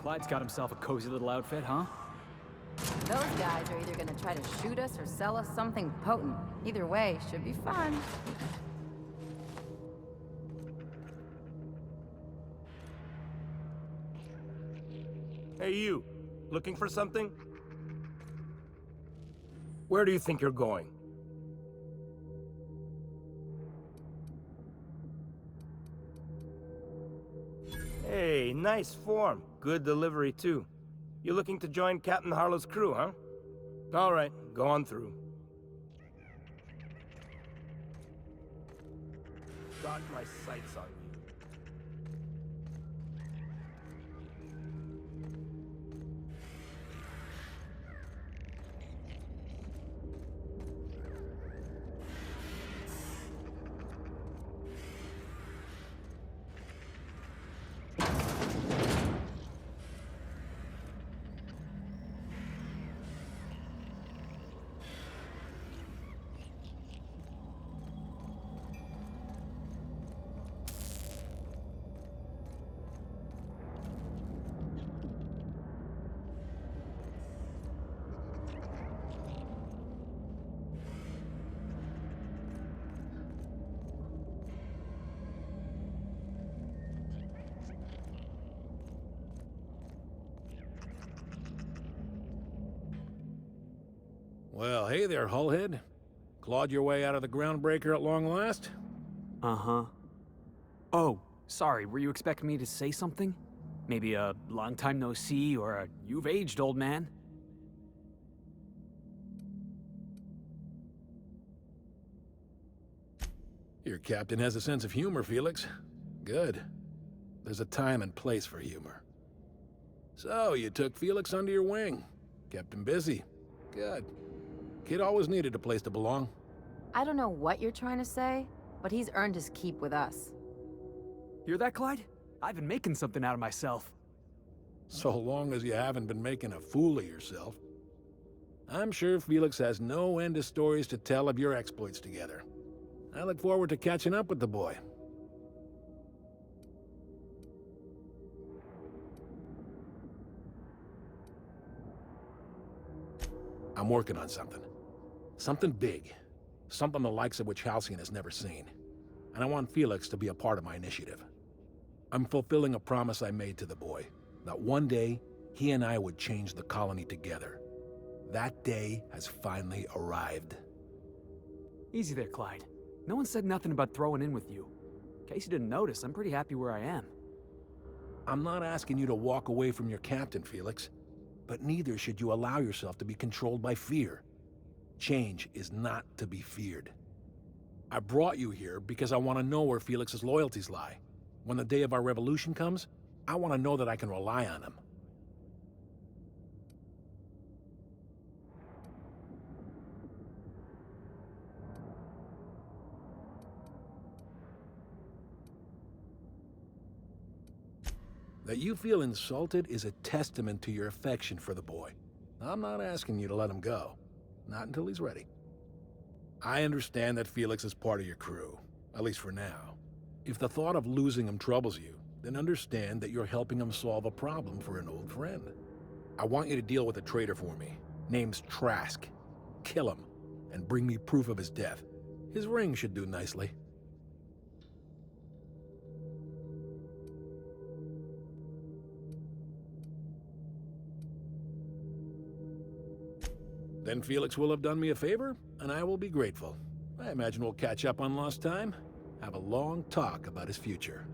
Clyde's got himself a cozy little outfit, huh? Those guys are either gonna try to shoot us or sell us something potent. Either way, should be fun. Hey, you. Looking for something? Where do you think you're going? Hey, nice form. Good delivery, too. You looking to join Captain Harlow's crew, huh? All right, go on through. Got my sights on you. Well, hey there, Hullhead. Clawed your way out of the groundbreaker at long last? Uh-huh. Oh, sorry, were you expecting me to say something? Maybe a long time no see, or a you've aged, old man? Your captain has a sense of humor, Felix. Good. There's a time and place for humor. So, you took Felix under your wing. Kept him busy. Good. Kid always needed a place to belong. I don't know what you're trying to say, but he's earned his keep with us. Hear that, Clyde? I've been making something out of myself. So long as you haven't been making a fool of yourself. I'm sure Felix has no end of stories to tell of your exploits together. I look forward to catching up with the boy. I'm working on something. Something big. Something the likes of which Halcyon has never seen. And I want Felix to be a part of my initiative. I'm fulfilling a promise I made to the boy, that one day, he and I would change the colony together. That day has finally arrived. Easy there, Clyde. No one said nothing about throwing in with you. In case you didn't notice, I'm pretty happy where I am. I'm not asking you to walk away from your captain, Felix. But neither should you allow yourself to be controlled by fear. Change is not to be feared. I brought you here because I want to know where Felix's loyalties lie. When the day of our revolution comes, I want to know that I can rely on him. That you feel insulted is a testament to your affection for the boy. I'm not asking you to let him go. Not until he's ready. I understand that Felix is part of your crew, at least for now. If the thought of losing him troubles you, then understand that you're helping him solve a problem for an old friend. I want you to deal with a traitor for me. Name's Trask. Kill him, and bring me proof of his death. His ring should do nicely. Then Felix will have done me a favor, and I will be grateful. I imagine we'll catch up on lost time, have a long talk about his future.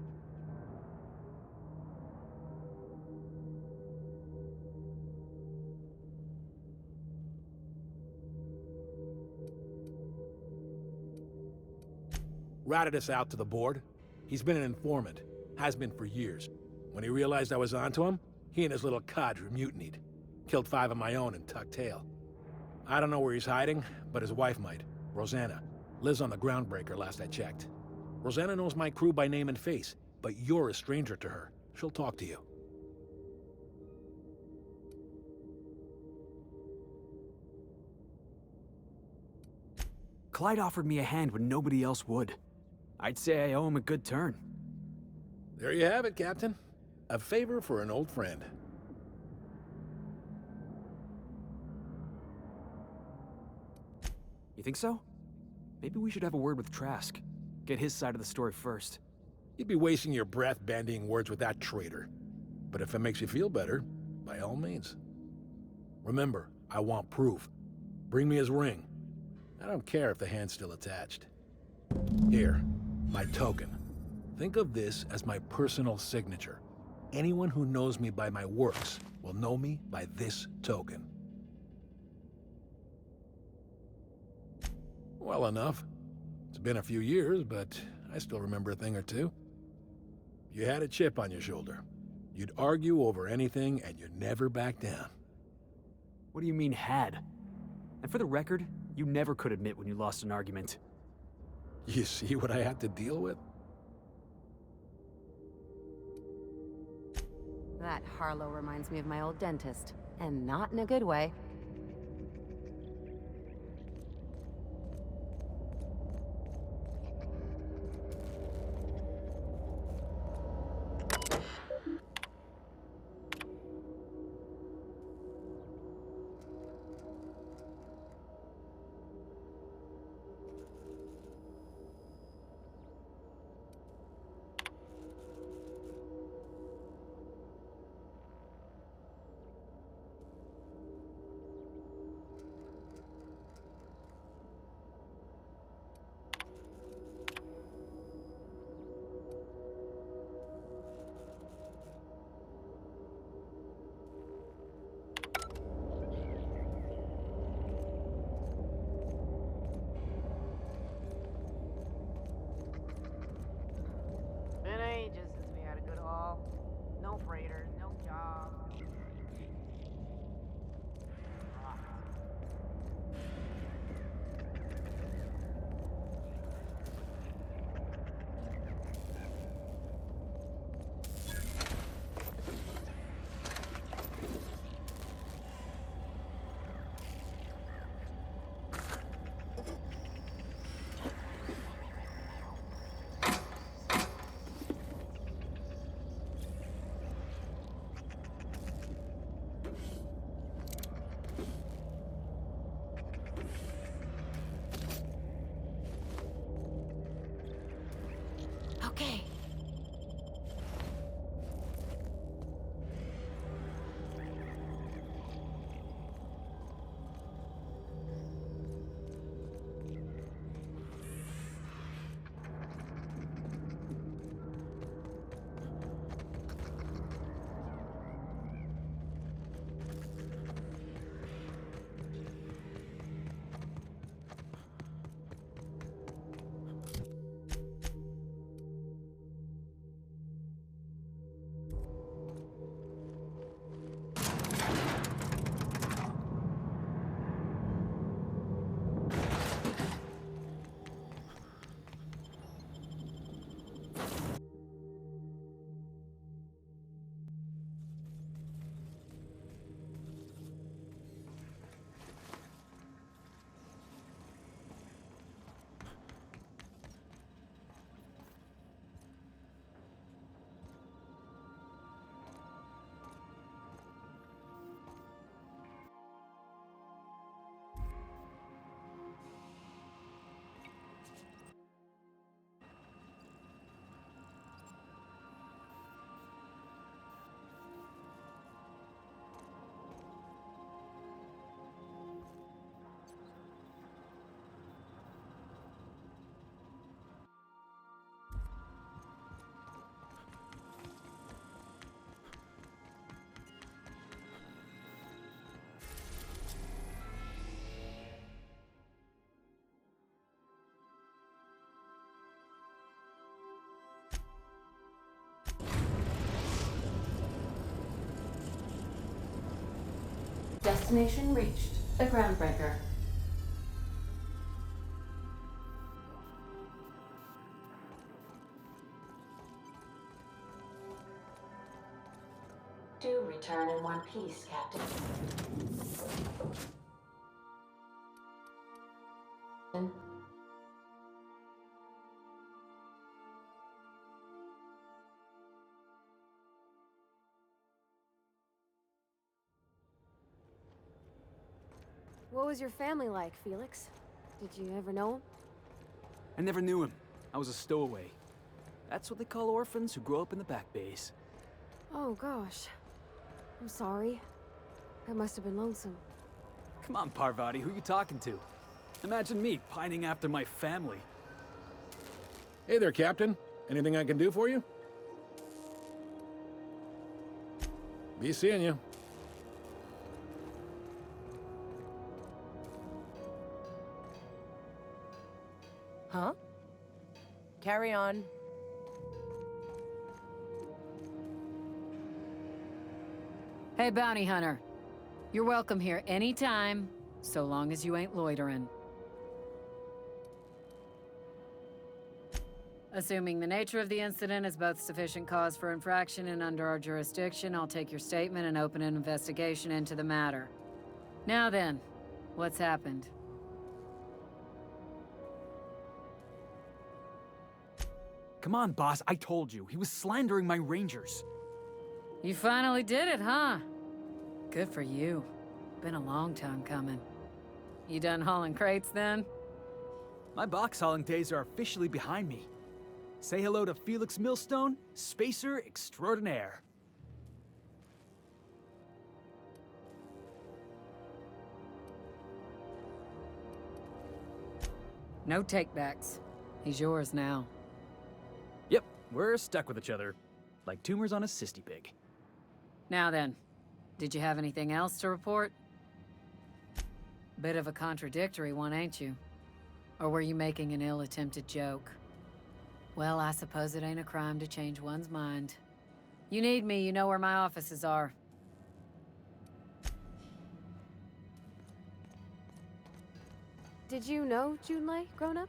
Ratted us out to the board. He's been an informant, has been for years. When he realized I was onto him, he and his little cadre mutinied. Killed 5 of my own and tucked tail. I don't know where he's hiding, but his wife might. Rosanna. Lives on the groundbreaker last I checked. Rosanna knows my crew by name and face, but you're a stranger to her. She'll talk to you. Clyde offered me a hand when nobody else would. I'd say I owe him a good turn. There you have it, Captain. A favor for an old friend. You think so? Maybe we should have a word with Trask. Get his side of the story first. You'd be wasting your breath bandying words with that traitor. But if it makes you feel better, by all means. Remember, I want proof. Bring me his ring. I don't care if the hand's still attached. Here, my token. Think of this as my personal signature. Anyone who knows me by my works will know me by this token. Well enough. It's been a few years, but I still remember a thing or two. You had a chip on your shoulder. You'd argue over anything, and you'd never back down. What do you mean, had? And for the record, you never could admit when you lost an argument. You see what I had to deal with? That Harlow reminds me of my old dentist, and not in a good way. Been ages since we had a good haul. No freighters, no jobs. Okay. Destination reached. The Groundbreaker. Do return in one piece, Captain. What was your family like, Felix? Did you ever know him? I never knew him. I was a stowaway. That's what they call orphans who grow up in the back bays. Oh, gosh. I'm sorry. That must have been lonesome. Come on, Parvati, who you talking to? Imagine me pining after my family. Hey there, Captain. Anything I can do for you? Be seeing you. Huh? Carry on. Hey, bounty hunter. You're welcome here anytime, so long as you ain't loitering. Assuming the nature of the incident is both sufficient cause for infraction and under our jurisdiction, I'll take your statement and open an investigation into the matter. Now then, what's happened? Come on, boss, I told you. He was slandering my rangers. You finally did it, huh? Good for you. Been a long time coming. You done hauling crates then? My box hauling days are officially behind me. Say hello to Felix Millstone, spacer extraordinaire. No takebacks. He's yours now. Yep, we're stuck with each other. Like tumors on a cysty pig. Now then, did you have anything else to report? Bit of a contradictory one, ain't you? Or were you making an ill-attempted joke? Well, I suppose it ain't a crime to change one's mind. You need me, you know where my offices are. Did you know Junlei grown up?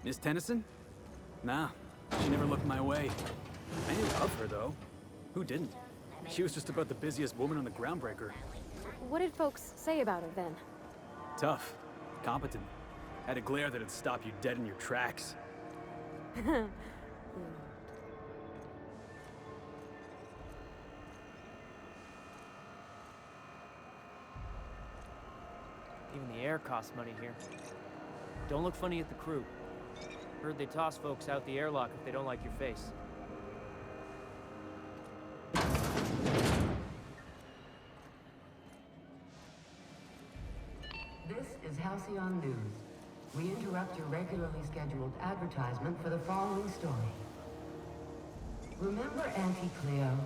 Miss Tennyson? Nah, she never looked my way. I knew of her, though. Who didn't? She was just about the busiest woman on the Groundbreaker. What did folks say about her then? Tough. Competent. Had a glare that'd stop you dead in your tracks. Even the air costs money here. Don't look funny at the crew. Heard they toss folks out the airlock if they don't like your face. This is Halcyon News. We interrupt your regularly scheduled advertisement for the following story. Remember Auntie Cleo?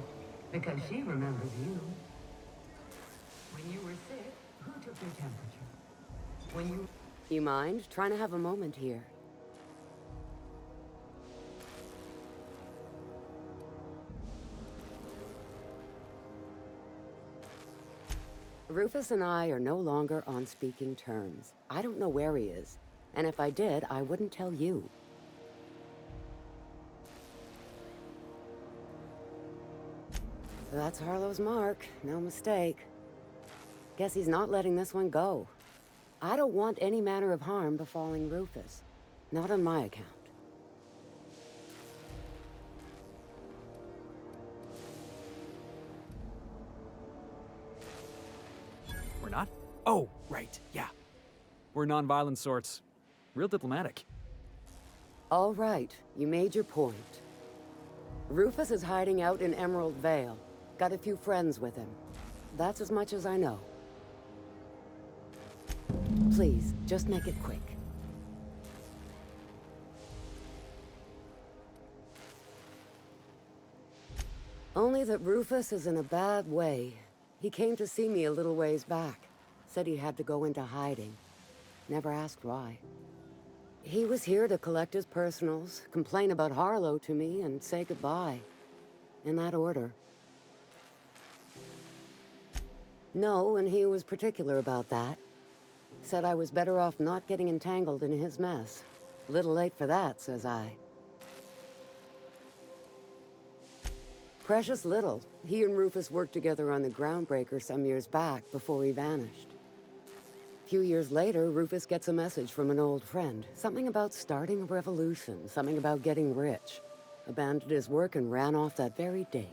Because she remembers you. When you were sick, who took your temperature? When you... You mind? Trying to have a moment here. Rufus and I are no longer on speaking terms. I don't know where he is. And if I did, I wouldn't tell you. That's Harlow's mark. No mistake. Guess he's not letting this one go. I don't want any manner of harm befalling Rufus. Not on my account. We're not? Oh, right, yeah. We're non-violent sorts. Real diplomatic. All right, you made your point. Rufus is hiding out in Emerald Vale. Got a few friends with him. That's as much as I know. Please, just make it quick. Only that Rufus is in a bad way. He came to see me a little ways back. Said he had to go into hiding. Never asked why. He was here to collect his personals, complain about Harlow to me, and say goodbye. In that order. No, and he was particular about that. Said I was better off not getting entangled in his mess. Little late for that, says I. Precious little. He and Rufus worked together on the Groundbreaker some years back before he vanished. A few years later, Rufus gets a message from an old friend. Something about starting a revolution, something about getting rich. Abandoned his work and ran off that very day.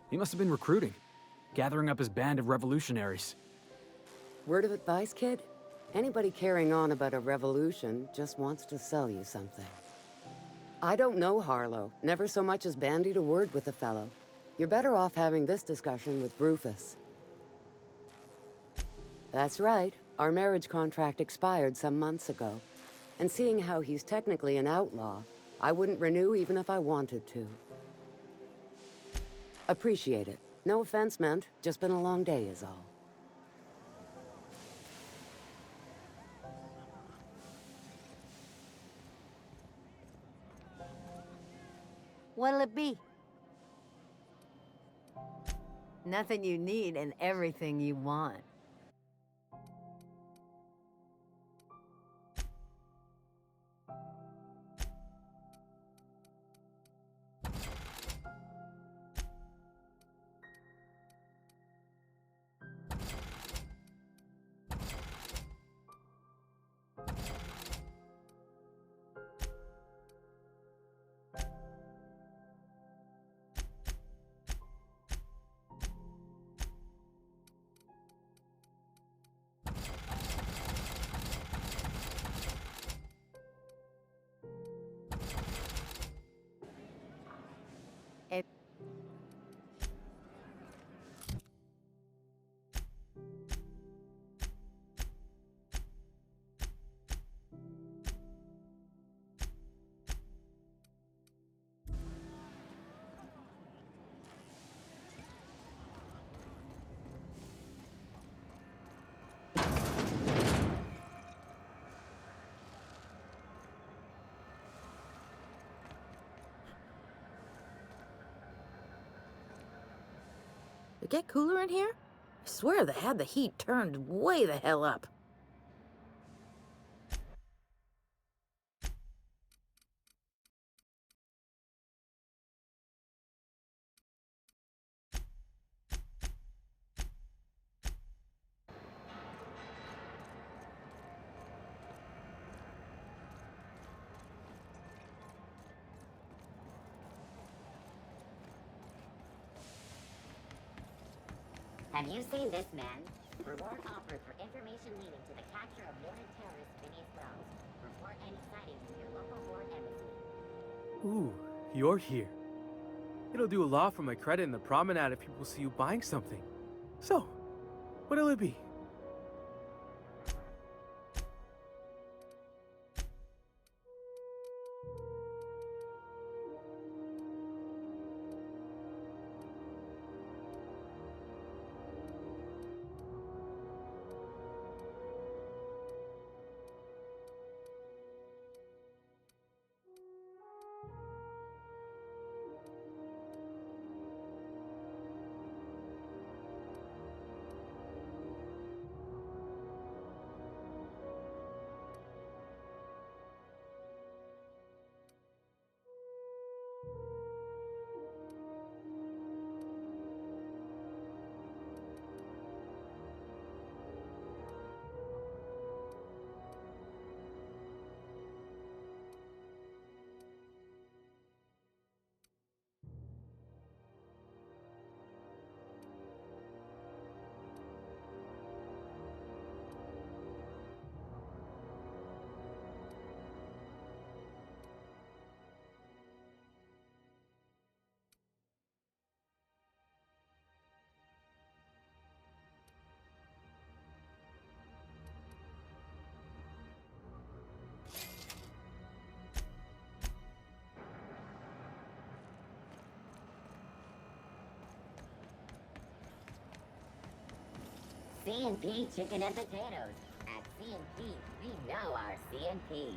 He must have been recruiting. gathering up his band of revolutionaries. Word of advice, kid? Anybody carrying on about a revolution just wants to sell you something. I don't know Harlow. Never so much as bandied a word with the fellow. You're better off having this discussion with Rufus. That's right. Our marriage contract expired some months ago. And seeing how he's technically an outlaw, I wouldn't renew even if I wanted to. Appreciate it. No offense meant. Just been a long day is all. What'll it be? Nothing you need and everything you want. It get cooler in here? I swear they had the heat turned way the hell up. Have you seen this man? Reward offered for information leading to the capture of wanted terrorist Phineas Browns. Report any sightings in your local ward embassy. Ooh, you're here. It'll do a lot for my credit in the promenade if people see you buying something. So, what'll it be? C&P chicken and potatoes. At C&P, we know our C&P.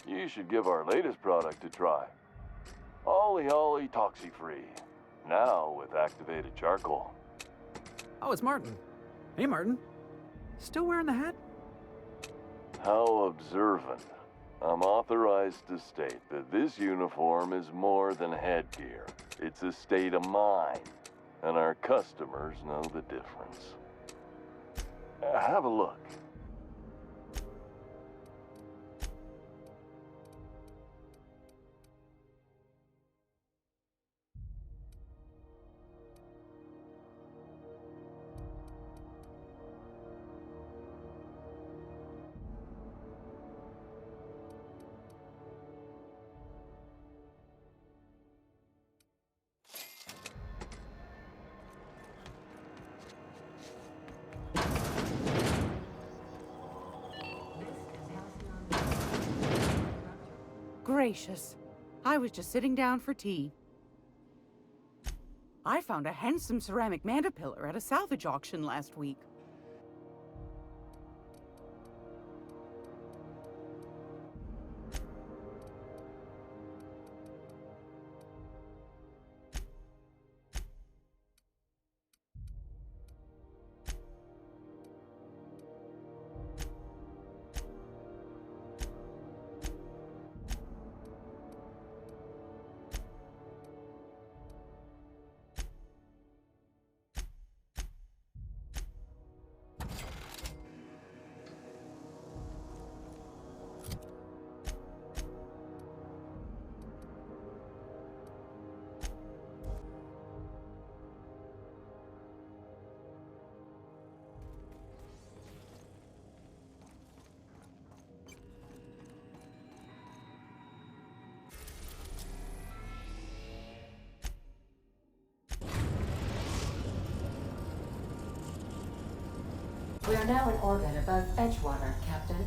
You should give our latest product a try. Ollie Ollie Toxi-Free. Now with activated charcoal. Oh, it's Martin. Hey, Martin. Still wearing the hat? How observant. I'm authorized to state that this uniform is more than headgear. It's a state of mind, and our customers know the difference. Have a look. gracious. I was just sitting down for tea. I found a handsome ceramic mandapillar at a salvage auction last week. We are now in orbit above Edgewater, Captain.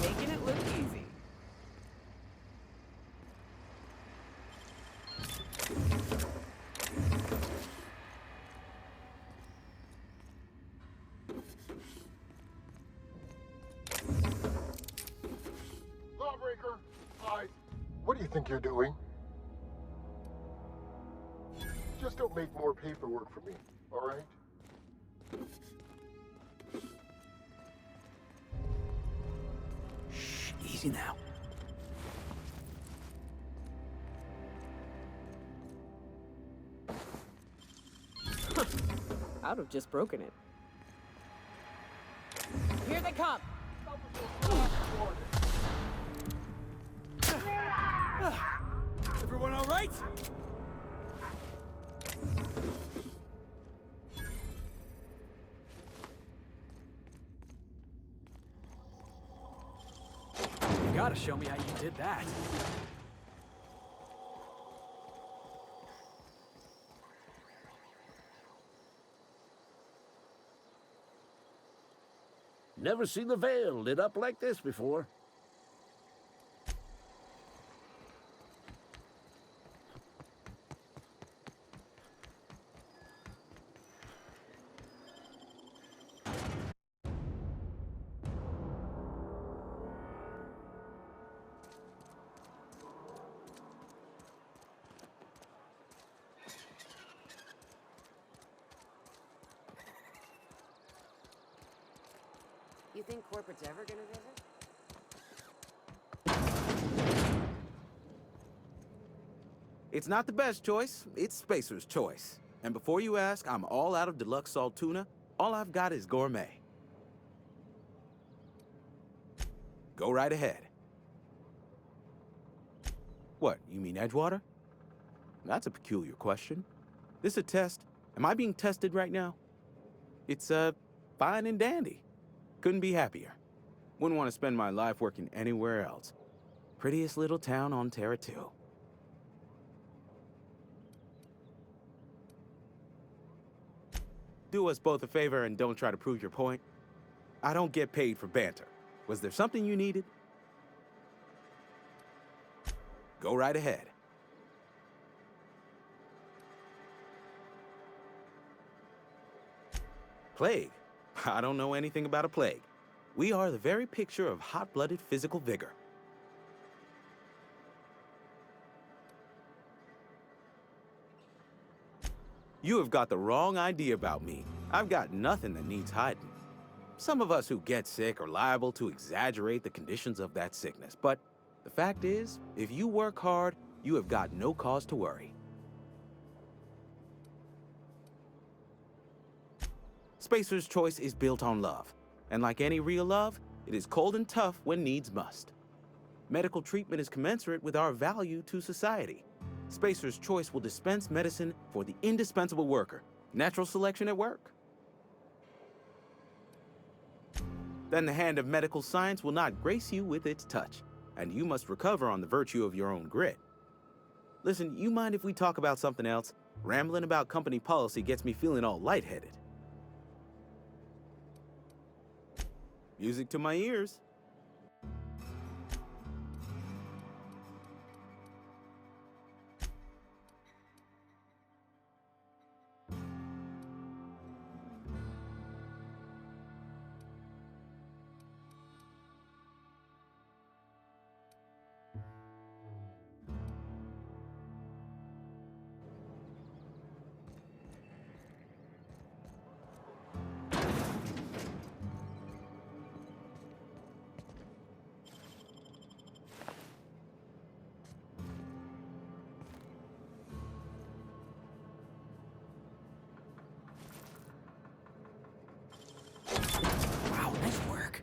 Making it look easy. Lawbreaker, hi. What do you think you're doing? Just don't make more paperwork for me, all right? Easy now. I'd have just broken it. Here they come! Everyone all right? You gotta show me how you did that. Never seen the Veil lit up like this before. You think corporate's ever gonna visit? It's not the best choice, it's Spacer's choice. And before you ask, I'm all out of deluxe salt tuna. All I've got is gourmet. Go right ahead. What, you mean Edgewater? That's a peculiar question. This a test? Am I being tested right now? It's, fine and dandy. Couldn't be happier. Wouldn't want to spend my life working anywhere else. Prettiest little town on Terra 2. Do us both a favor and don't try to prove your point. I don't get paid for banter. Was there something you needed? Go right ahead. Plague? I don't know anything about a plague. We are the very picture of hot-blooded physical vigor. You have got the wrong idea about me. I've got nothing that needs hiding. Some of us who get sick are liable to exaggerate the conditions of that sickness, but the fact is, if you work hard, you have got no cause to worry. Spacer's choice is built on love, and like any real love, it is cold and tough when needs must. Medical treatment is commensurate with our value to society. Spacer's Choice will dispense medicine for the indispensable worker. Natural selection at work. Then the hand of medical science will not grace you with its touch, and you must recover on the virtue of your own grit. Listen, you mind if we talk about something else? Rambling about company policy gets me feeling all lightheaded. Music to my ears. Wow, nice work.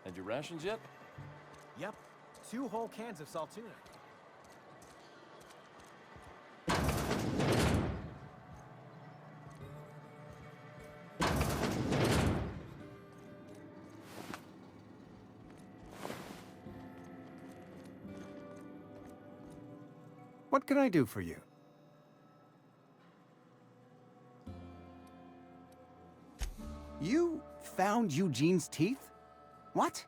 Had your rations yet? Yep. 2 whole cans of salt tuna. What can I do for you? You found Eugene's teeth? What?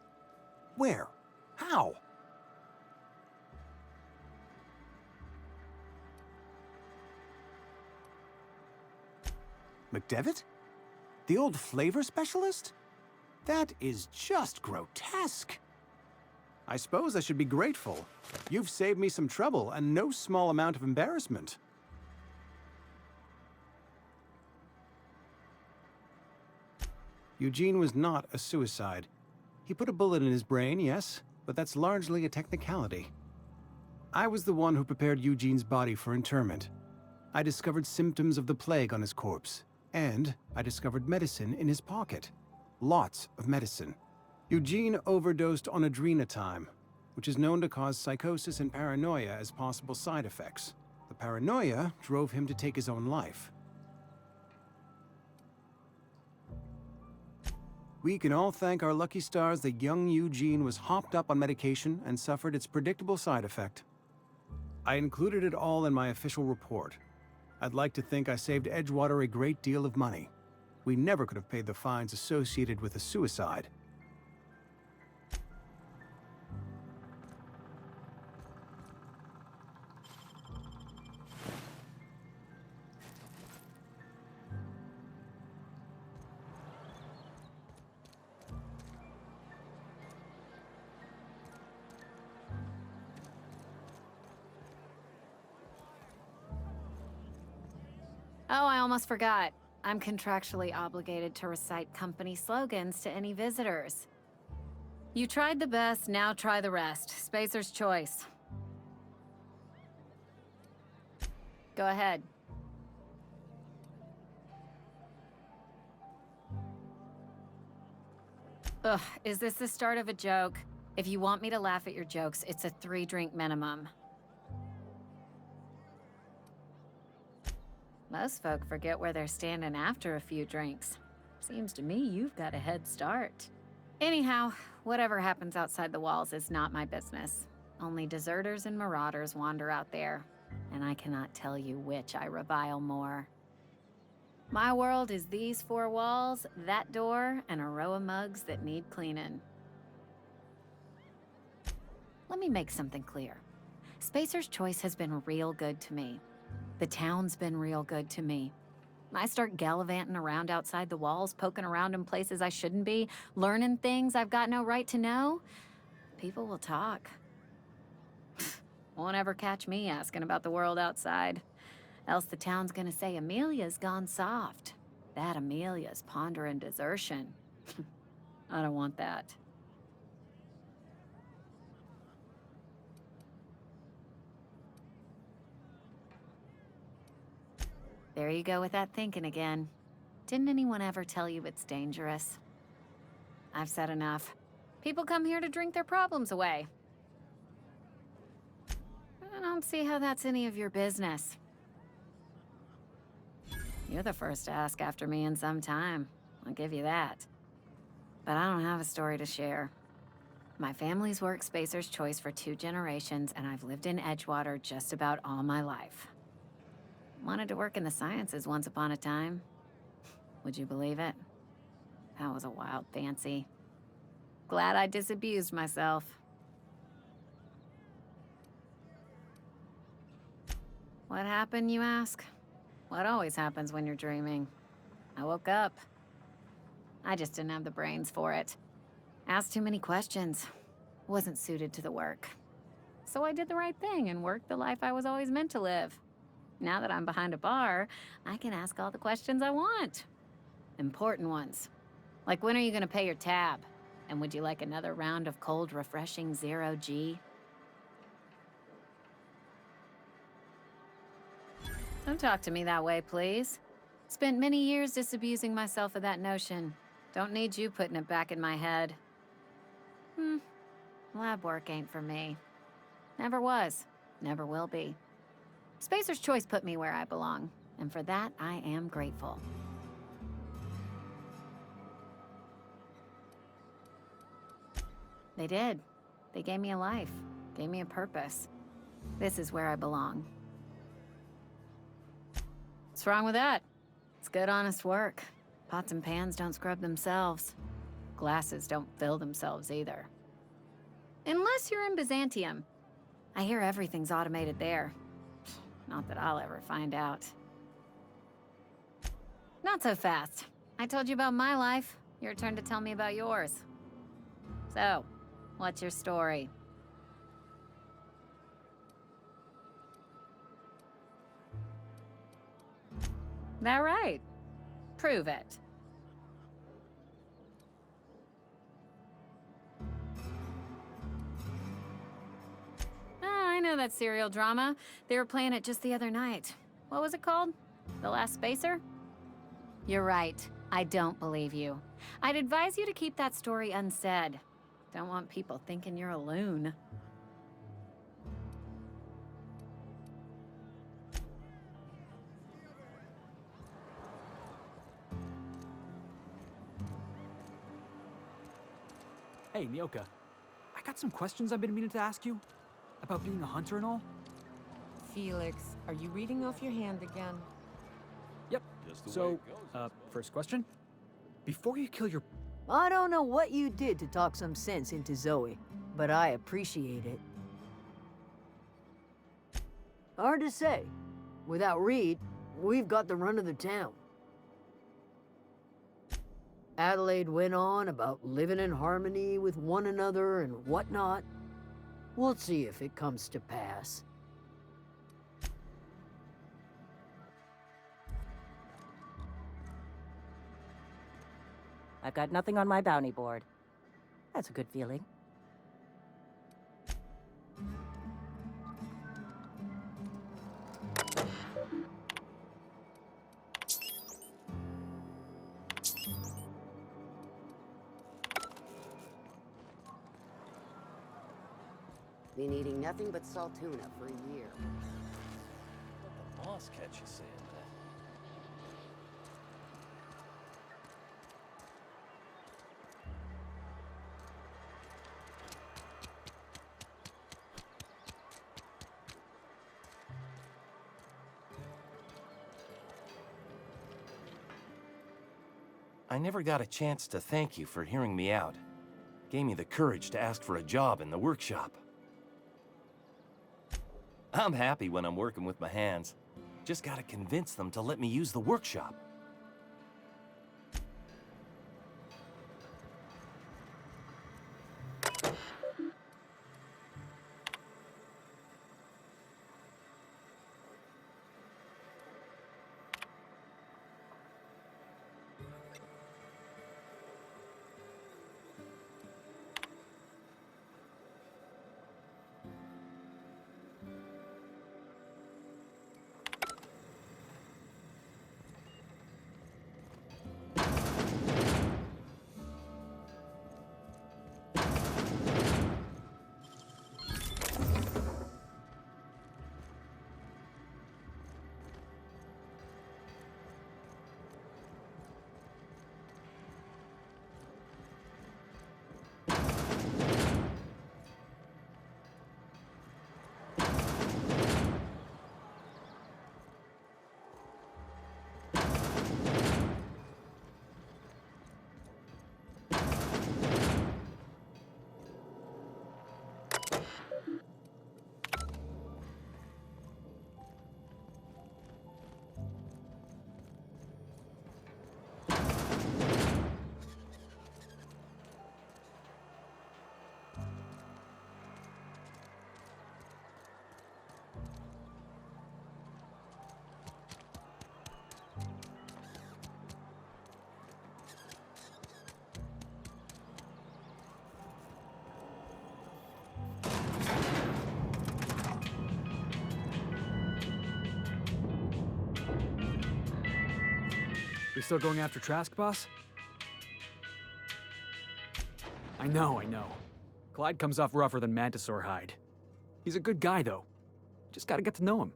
Where? How? McDevitt? The old flavor specialist? That is just grotesque. I suppose I should be grateful. You've saved me some trouble and no small amount of embarrassment. Eugene was not a suicide. He put a bullet in his brain, yes, but that's largely a technicality. I was the one who prepared Eugene's body for interment. I discovered symptoms of the plague on his corpse, and I discovered medicine in his pocket. Lots of medicine. Eugene overdosed on adrenatime, which is known to cause psychosis and paranoia as possible side effects. The paranoia drove him to take his own life. We can all thank our lucky stars that young Eugene was hopped up on medication and suffered its predictable side effect. I included it all in my official report. I'd like to think I saved Edgewater a great deal of money. We never could have paid the fines associated with a suicide. Oh, I almost forgot. I'm contractually obligated to recite company slogans to any visitors. You tried the best, now try the rest. Spacer's choice. Go ahead. Ugh, is this the start of a joke? If you want me to laugh at your jokes, it's a 3-drink minimum. Most folk forget where they're standing after a few drinks. Seems to me you've got a head start. Anyhow, whatever happens outside the walls is not my business. Only deserters and marauders wander out there, and I cannot tell you which I revile more. My world is these 4 walls, that door, and a row of mugs that need cleaning. Let me make something clear. Spacer's Choice has been real good to me. The town's been real good to me. I start gallivanting around outside the walls, poking around in places I shouldn't be, learning things I've got no right to know. People will talk. Won't ever catch me asking about the world outside. Else the town's gonna say Amelia's gone soft. That Amelia's pondering desertion. I don't want that. There you go with that thinking again. Didn't anyone ever tell you it's dangerous? I've said enough. People come here to drink their problems away. I don't see how that's any of your business. You're the first to ask after me in some time. I'll give you that. But I don't have a story to share. My family's worked Spacer's Choice for 2 generations, and I've lived in Edgewater just about all my life. Wanted to work in the sciences once upon a time. Would you believe it? That was a wild fancy. Glad I disabused myself. What happened, you ask? What always happens when you're dreaming. I woke up. I just didn't have the brains for it. Asked too many questions. Wasn't suited to the work. So I did the right thing and worked the life I was always meant to live. Now that I'm behind a bar, I can ask all the questions I want. Important ones. Like, when are you gonna pay your tab? And would you like another round of cold, refreshing 0G? Don't talk to me that way, please. Spent many years disabusing myself of that notion. Don't need you putting it back in my head. Lab work ain't for me. Never was. Never will be. Spacer's Choice put me where I belong, and for that, I am grateful. They did. They gave me a life, gave me a purpose. This is where I belong. What's wrong with that? It's good, honest work. Pots and pans don't scrub themselves. Glasses don't fill themselves either. Unless you're in Byzantium. I hear everything's automated there. Not that I'll ever find out. Not so fast. I told you about my life. Your turn to tell me about yours. So, what's your story? That right? Prove it. I know that serial drama. They were playing it just the other night. What was it called? The Last Spacer? You're right. I don't believe you. I'd advise you to keep that story unsaid. Don't want people thinking you're a loon. Hey, Nyoka. I got some questions I've been meaning to ask you. About being a hunter and all. Felix, are you reading off your hand again? Yep. So, first question. Before you kill your... I don't know what you did to talk some sense into Zoe, but I appreciate it. Hard to say. Without Reed, we've got the run of the town. Adelaide went on about living in harmony with one another and whatnot. We'll see if it comes to pass. I've got nothing on my bounty board. That's a good feeling. Been eating nothing but salt tuna for a year. Let the boss catch you saying that. I never got a chance to thank you for hearing me out. Gave me the courage to ask for a job in the workshop. I'm happy when I'm working with my hands. Just gotta convince them to let me use the workshop. We still going after Trask, boss? I know. Clyde comes off rougher than Mantisaur hide. He's a good guy, though. Just gotta get to know him.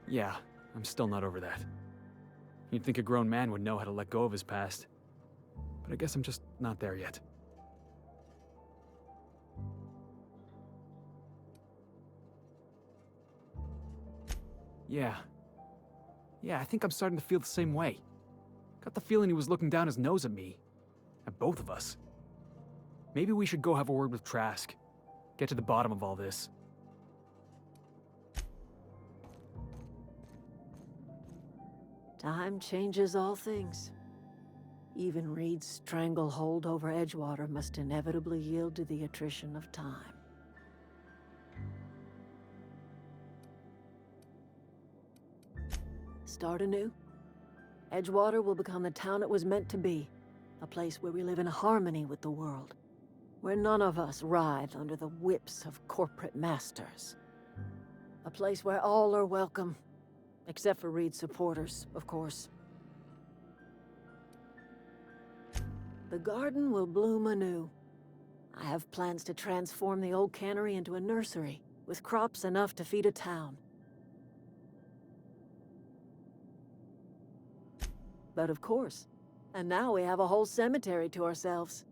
Yeah, I'm still not over that. You'd think a grown man would know how to let go of his past. But I guess I'm just not there yet. Yeah, I think I'm starting to feel the same way. Got the feeling he was looking down his nose at me. At both of us. Maybe we should go have a word with Trask. Get to the bottom of all this. Time changes all things. Even Reed's stranglehold over Edgewater must inevitably yield to the attrition of time. Start anew. Edgewater will become the town it was meant to be. A place where we live in harmony with the world. Where none of us writhe under the whips of corporate masters. A place where all are welcome. Except for Reed's supporters, of course. The garden will bloom anew. I have plans to transform the old cannery into a nursery, with crops enough to feed a town. But of course, and now we have a whole cemetery to ourselves.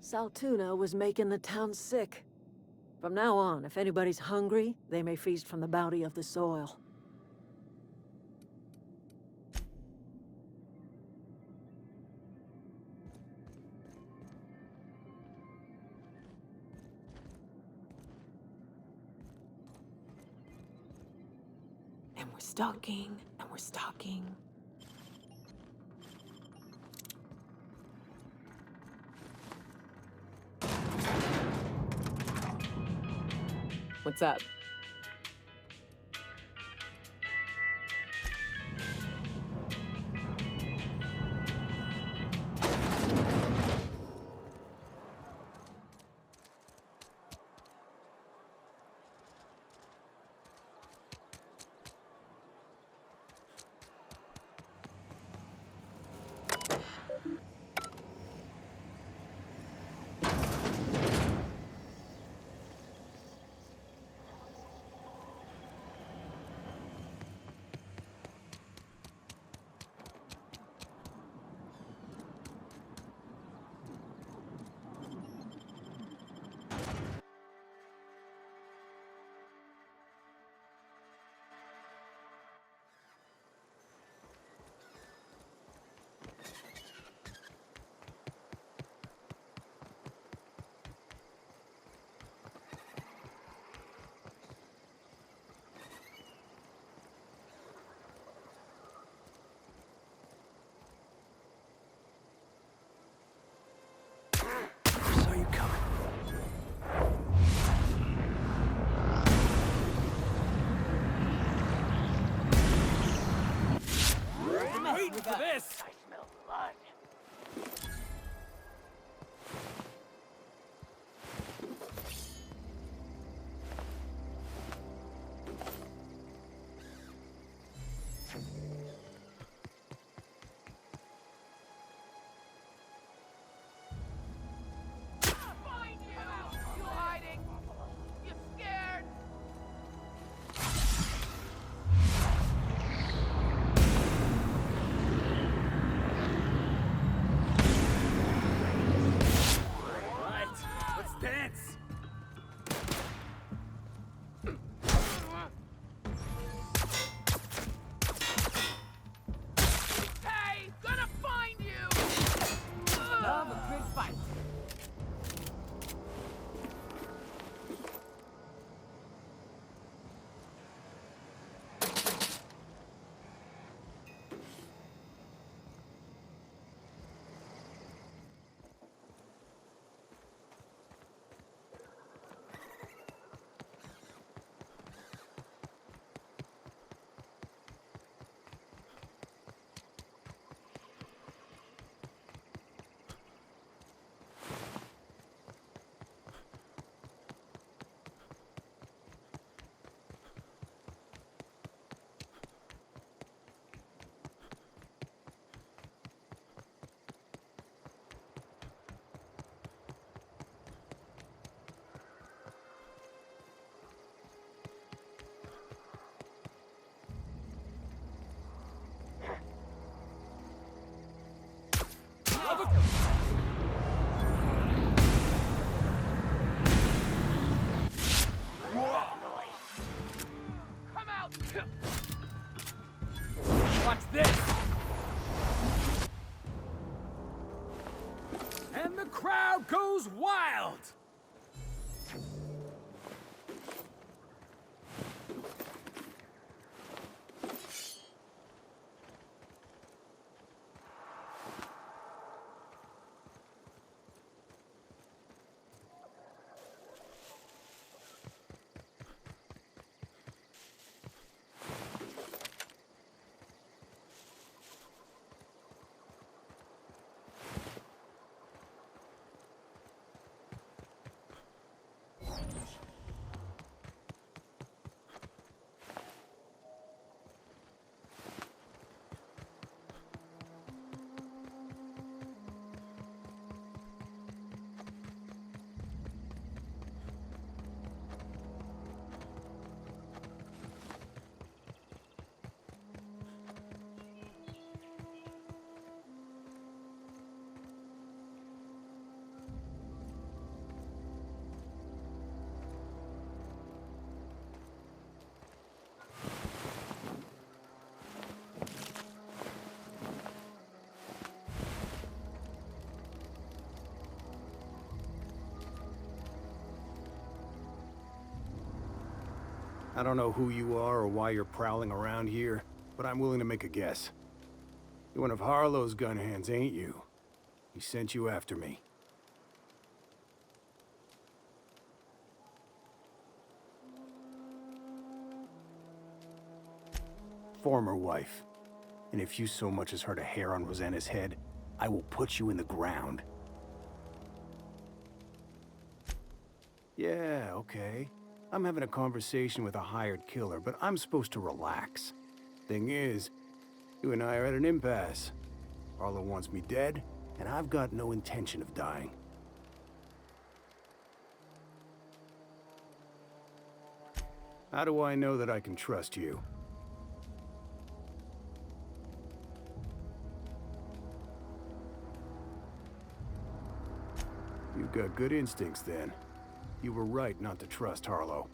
Saltuna was making the town sick. From now on, if anybody's hungry, they may feast from the bounty of the soil. And we're stalking, and we're stalking. What's up? paying for this! I smell blood. Find you! You hiding? You scared? Right, let's dance! Hey! Gonna find you! Love a good fight. Come out! Watch this! And the crowd goes wild! I don't know who you are or why you're prowling around here, but I'm willing to make a guess. You're one of Harlow's gun hands, ain't you? He sent you after me. Former wife. And if you so much as hurt a hair on Rosanna's head, I will put you in the ground. Yeah, okay. I'm having a conversation with a hired killer, but I'm supposed to relax. Thing is, you and I are at an impasse. Harlow wants me dead, and I've got no intention of dying. How do I know that I can trust you? You've got good instincts, then. You were right not to trust Harlow.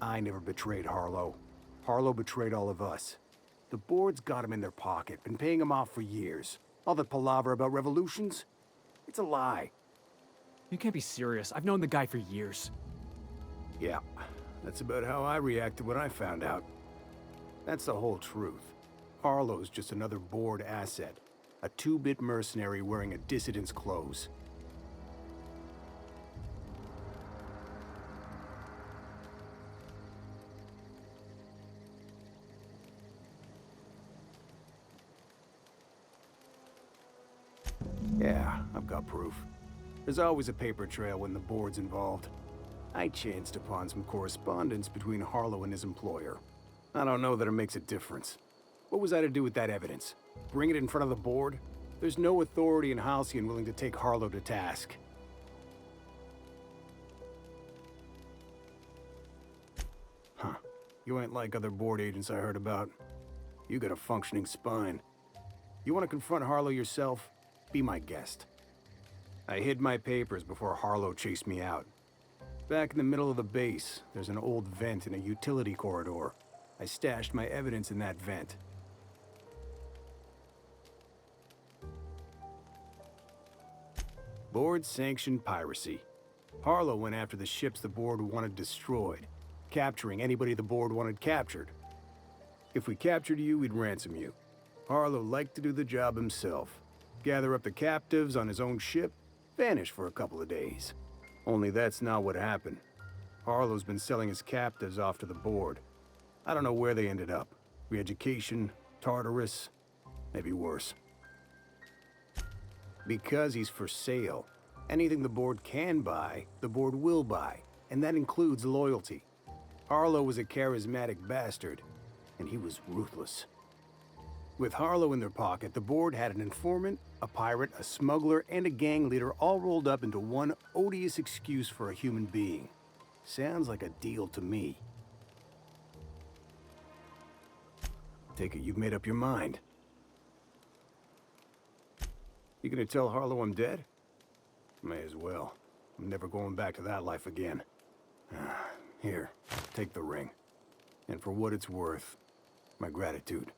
I never betrayed Harlow. Harlow betrayed all of us. The board's got him in their pocket, been paying him off for years. All that palaver about revolutions? It's a lie. You can't be serious. I've known the guy for years. Yeah, that's about how I reacted when I found out. That's the whole truth. Harlow's just another board asset. A two-bit mercenary wearing a dissident's clothes. I've got proof. There's always a paper trail when the board's involved. I chanced upon some correspondence between Harlow and his employer. I don't know that it makes a difference. What was I to do with that evidence? Bring it in front of the board? There's no authority in Halcyon willing to take Harlow to task. Huh. You ain't like other board agents I heard about. You got a functioning spine. You want to confront Harlow yourself? Be my guest. I hid my papers before Harlow chased me out. Back in the middle of the base, there's an old vent in a utility corridor. I stashed my evidence in that vent. Board-sanctioned piracy. Harlow went after the ships the board wanted destroyed, capturing anybody the board wanted captured. If we captured you, we'd ransom you. Harlow liked to do the job himself. Gather up the captives on his own ship, vanish for a couple of days. Only that's not what happened. Harlow's been selling his captives off to the board. I don't know where they ended up. Re-education, Tartarus, maybe worse. Because he's for sale. Anything the board can buy, the board will buy, and that includes loyalty. Harlow was a charismatic bastard, and he was ruthless. With Harlow in their pocket, the board had an informant, a pirate, a smuggler, and a gang leader all rolled up into one odious excuse for a human being. Sounds like a deal to me. Take it you've made up your mind. You gonna tell Harlow I'm dead? May as well. I'm never going back to that life again. Here, take the ring. And for what it's worth, my gratitude.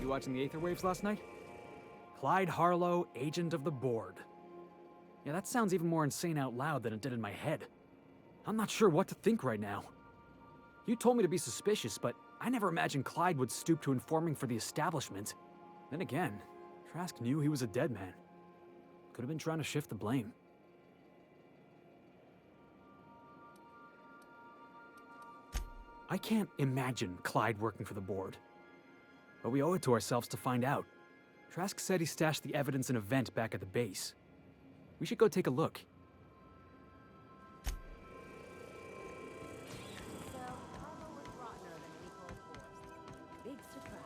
You watching the Aether Waves last night? Clyde Harlow, agent of the board. Yeah, that sounds even more insane out loud than it did in my head. I'm not sure what to think right now. You told me to be suspicious, but I never imagined Clyde would stoop to informing for the establishment. Then again, Trask knew he was a dead man. Could have been trying to shift the blame. I can't imagine Clyde working for the board. But we owe it to ourselves to find out. Trask said he stashed the evidence in a vent back at the base. We should go take a look. Big surprise.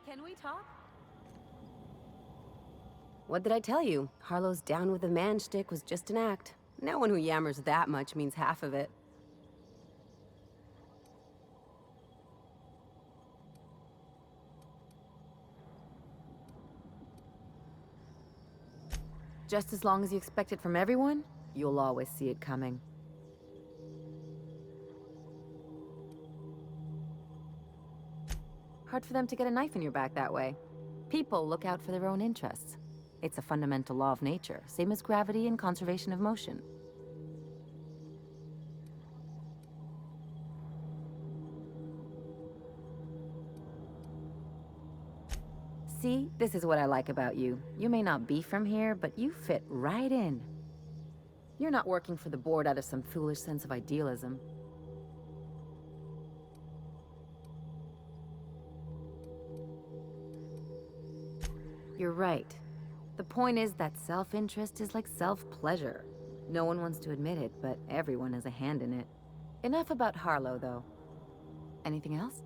Can we talk? What did I tell you? Harlow's down with the man shtick was just an act. No one who yammers that much means half of it. Just as long as you expect it from everyone, you'll always see it coming. Hard for them to get a knife in your back that way. People look out for their own interests. It's a fundamental law of nature, same as gravity and conservation of motion. See, this is what I like about you. You may not be from here, but you fit right in. You're not working for the board out of some foolish sense of idealism. You're right. The point is that self-interest is like self-pleasure. No one wants to admit it, but everyone has a hand in it. Enough about Harlow, though. Anything else?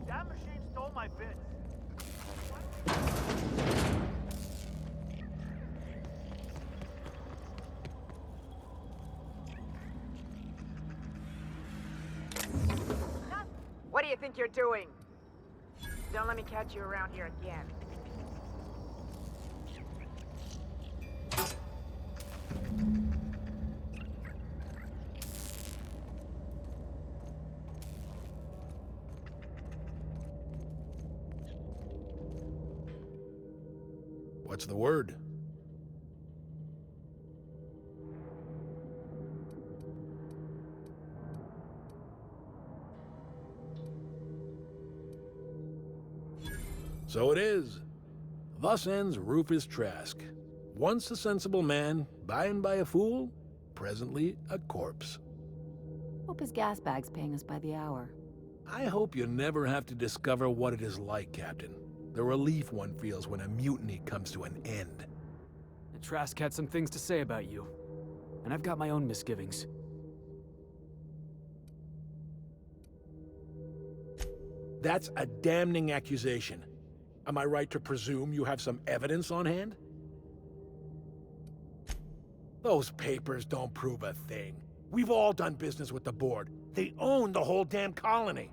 That machine stole my bits. What do you think you're doing? Don't let me catch you around here again. What's the word? So it is. Thus ends Rufus Trask. Once a sensible man, by and by a fool, presently a corpse. Hope his gas bag's paying us by the hour. I hope you never have to discover what it is like, Captain. The relief one feels when a mutiny comes to an end. The Trask had some things to say about you, and I've got my own misgivings. That's a damning accusation. Am I right to presume you have some evidence on hand? Those papers don't prove a thing. We've all done business with the board. They own the whole damn colony.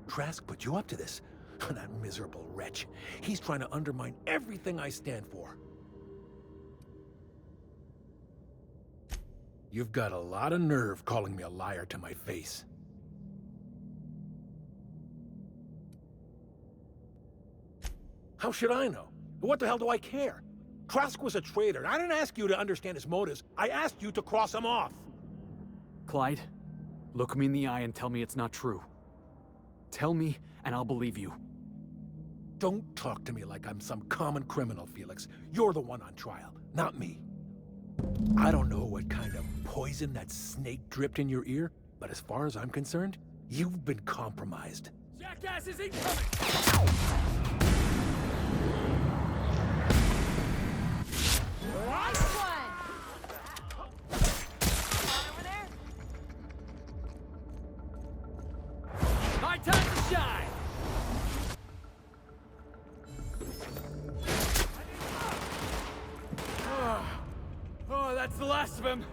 Trask put you up to this. That miserable wretch. He's trying to undermine everything I stand for. You've got a lot of nerve calling me a liar to my face. How should I know? What the hell do I care? Trask was a traitor. I didn't ask you to understand his motives. I asked you to cross him off. Clyde, look me in the eye and tell me it's not true. Tell me, and I'll believe you. Don't talk to me like I'm some common criminal, Felix. You're the one on trial, not me. I don't know what kind of poison that snake dripped in your ear, but as far as I'm concerned, you've been compromised. Jackass is incoming! Nice one! Over there? My time to shine! Oh, that's the last of him.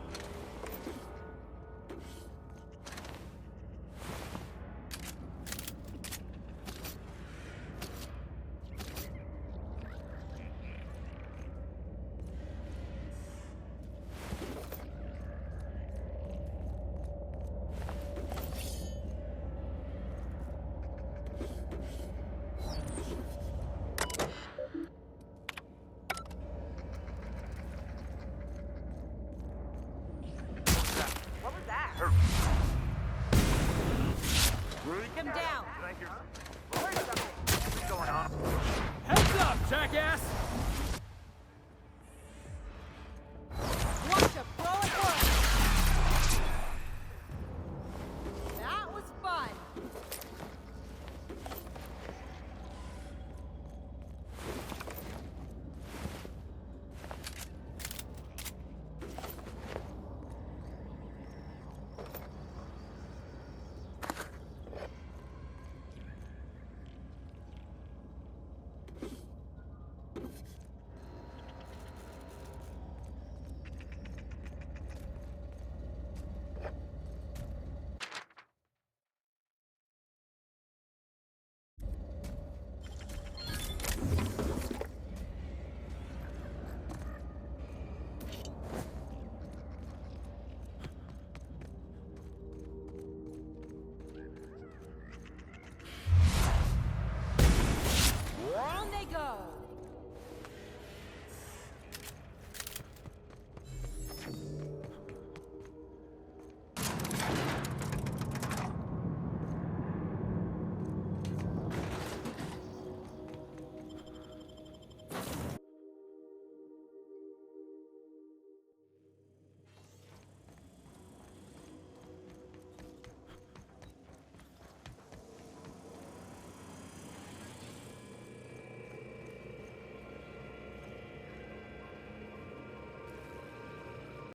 What was that? Get him down! Where's something? What's going on? Heads up, jackass!